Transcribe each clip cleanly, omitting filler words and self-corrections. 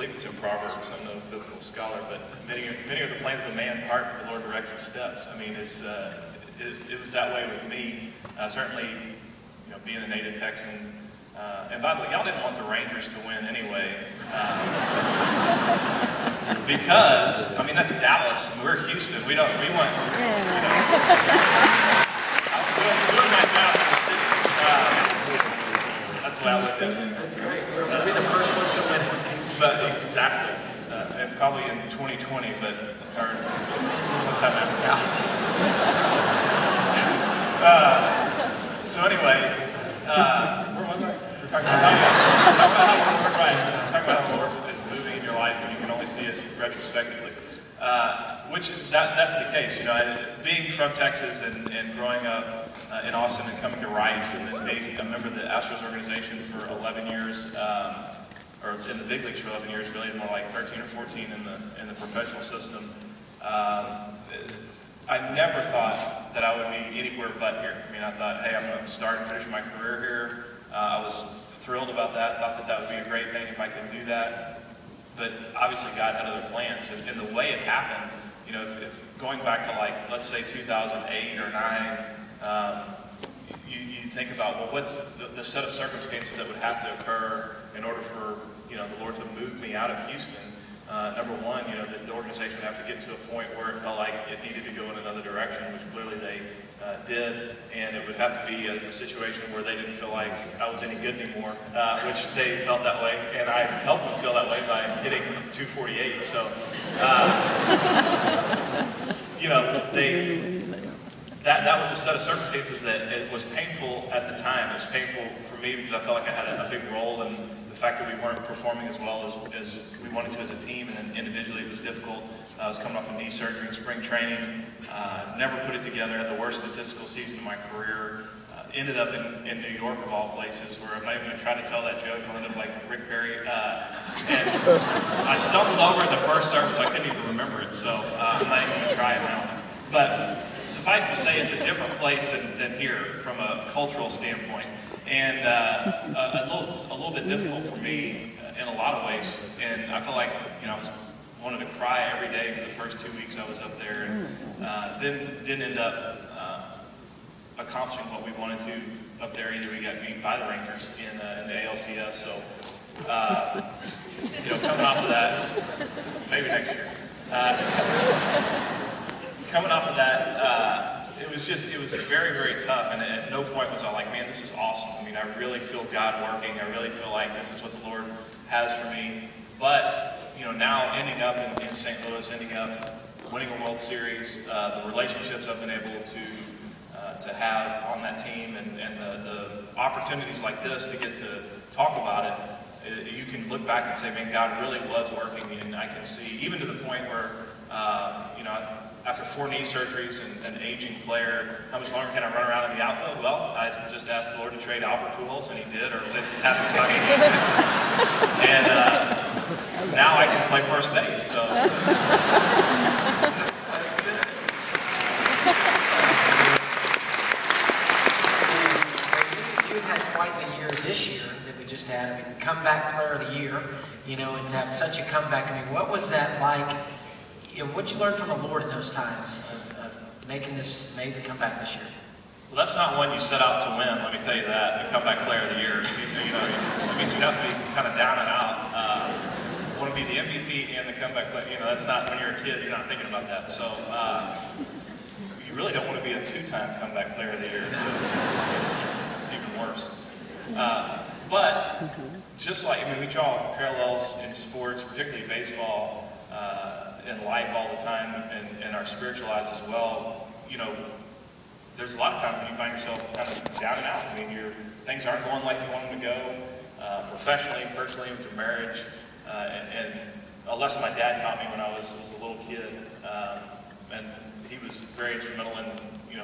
believe it's in Proverbs. I'm no biblical scholar, but many are the plans of a man, heart, but the Lord directs his steps. I mean, it was that way with me. Certainly, being a native Texan. And by the way, y'all didn't want the Rangers to win anyway. Because, I mean, that's Dallas, and we're Houston. We want, I'm doing my job in the city. That's why I looked at it. That's great. We'll be the first ones to win it. But exactly. And probably in 2020, or sometime after that. So anyway, we're talking about how the Lord is moving in your life, and you can only see it retrospectively. That's the case. Being from Texas and growing up in Austin and coming to Rice, and then being a member of the Astros organization for 11 years, or in the big leagues for 11 years, really more like 13 or 14 in the professional system. I never thought that I would be anywhere but here. I mean, I thought, hey, I'm going to start and finish my career here. I was thrilled about that, thought that would be a great thing if I could do that. But obviously God had other plans. And the way it happened, if going back to let's say 2008 or 9, you think about, well, what's the set of circumstances that would have to occur in order for, the Lord to move me out of Houston. Number one, the organization would have to get to a point where it felt like it needed to go in another direction, which clearly they did, and it would have to be a situation where they didn't feel like I was any good anymore, which they felt that way, and I helped them feel that way by hitting 248. So, that was a set of circumstances that it was painful at the time. It was painful for me because I felt like I had a big role in the fact that we weren't performing as well as we wanted to as a team, and then individually it was difficult. I was coming off a knee surgery in spring training, never put it together, had the worst statistical season of my career. Ended up in New York of all places, where I'm not even going to try to tell that joke. I'll end up like Rick Perry. And I stumbled over in the first service. I couldn't even remember it, so I'm not even going to try it now. But suffice to say, it's a different place than here from a cultural standpoint, and a little bit difficult for me in a lot of ways. And I felt like I wanted to cry every day for the first 2 weeks I was up there, and then didn't end up accomplishing what we wanted to up there. Either we got beat by the Rangers in the ALCS, so coming off of that, maybe next year. Coming off of that, it was very, very tough, and at no point was I like, man, this is awesome. I mean, I really feel God working. I really feel like this is what the Lord has for me. But, now ending up in St. Louis, ending up winning a World Series, the relationships I've been able to have on that team, and the opportunities like this to get to talk about it, you can look back and say, man, God really was working, and I can see, even to the point where, after 4 knee surgeries and an aging player, how much longer can I run around in the outfield? Well, I just asked the Lord to trade Albert Pujols, and he did, or to have him sign a Yankees. And now I can play first base, so. That's good. You've had quite the year this year that we just had. I mean, comeback player of the year, and to have such a comeback. I mean, what was that like? What'd you learn from the Lord in those times of making this amazing comeback this year? Well, that's not one you set out to win, let me tell you that, the comeback player of the year. It means you have to be kind of down and out. Want to be the MVP and the comeback player. That's not, when you're a kid, you're not thinking about that. So you really don't want to be a 2-time comeback player of the year, so it's even worse. But just like, we draw parallels in sports, particularly baseball, in life all the time, and in our spiritual lives as well. There's a lot of times when you find yourself kind of down and out. Things aren't going like you want them to go, professionally, personally, with your marriage. And a lesson my dad taught me when I was a little kid, and he was very instrumental in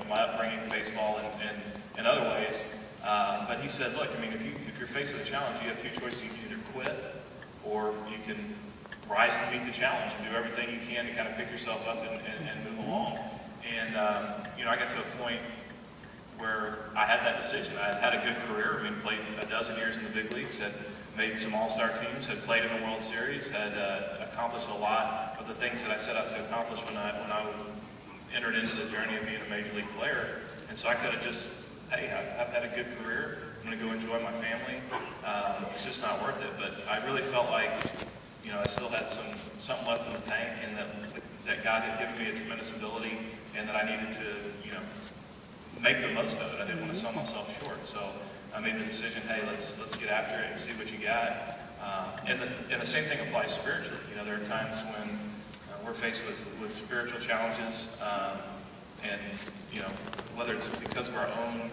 my upbringing in baseball and in other ways. But he said, look, if you're faced with a challenge, you have 2 choices. You can either quit, or you can rise to meet the challenge and do everything you can to kind of pick yourself up and move along. And I got to a point where I had that decision. I had a good career. Played a dozen years in the big leagues. Had made some all-star teams, had played in the World Series, had accomplished a lot of the things that I set out to accomplish when I entered into the journey of being a major league player. And so I could have just, hey, I've had a good career. I'm going to go enjoy my family. It's just not worth it. But I really felt like, you know, I still had something left in the tank, and that God had given me a tremendous ability, and that I needed to, you know, make the most of it. I didn't want to sell myself short. So I made the decision, hey, let's get after it and see what you got. And the same thing applies spiritually. You know, there are times when we're faced with spiritual challenges, and, you know, whether it's because of our own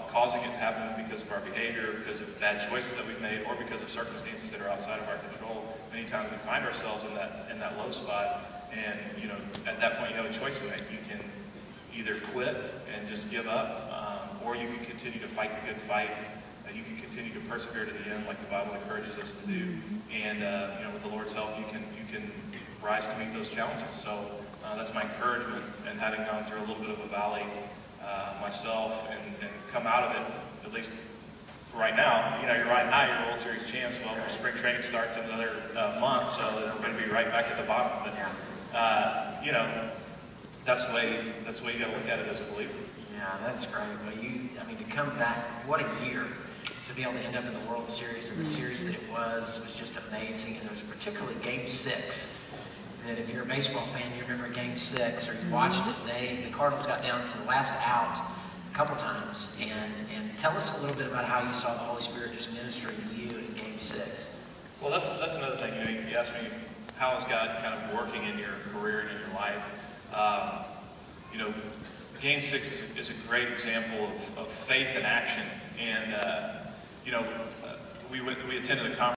causing it to happen because of our behavior, because of bad choices that we've made, or because of circumstances that are outside of our control. Many times we find ourselves in that low spot, and, you know, at that point you have a choice to make. You can either quit and just give up, or you can continue to fight the good fight. You can continue to persevere to the end, like the Bible encourages us to do. And you know, with the Lord's help, you can rise to meet those challenges. So that's my encouragement, and having gone through a little bit of a valley myself, and come out of it, at least for right now. You know, you're right now, you're World Series champs. Well, spring training starts in another month, so we're going to be right back at the bottom. But you know, that's the way you got to look at it as a believer. Yeah, that's great. Well, I mean, to come back, what a year to be able to end up in the World Series, and the series that it was just amazing. And there was particularly Game 6. That if you're a baseball fan, you remember Game 6, or you watched it. The Cardinals got down to the last out a couple times, and tell us a little bit about how you saw the Holy Spirit just ministering to you in Game 6. Well, that's another thing. You know, you asked me, how is God kind of working in your career and in your life? You know, Game 6 is a great example of faith in action, and you know, we attended a conference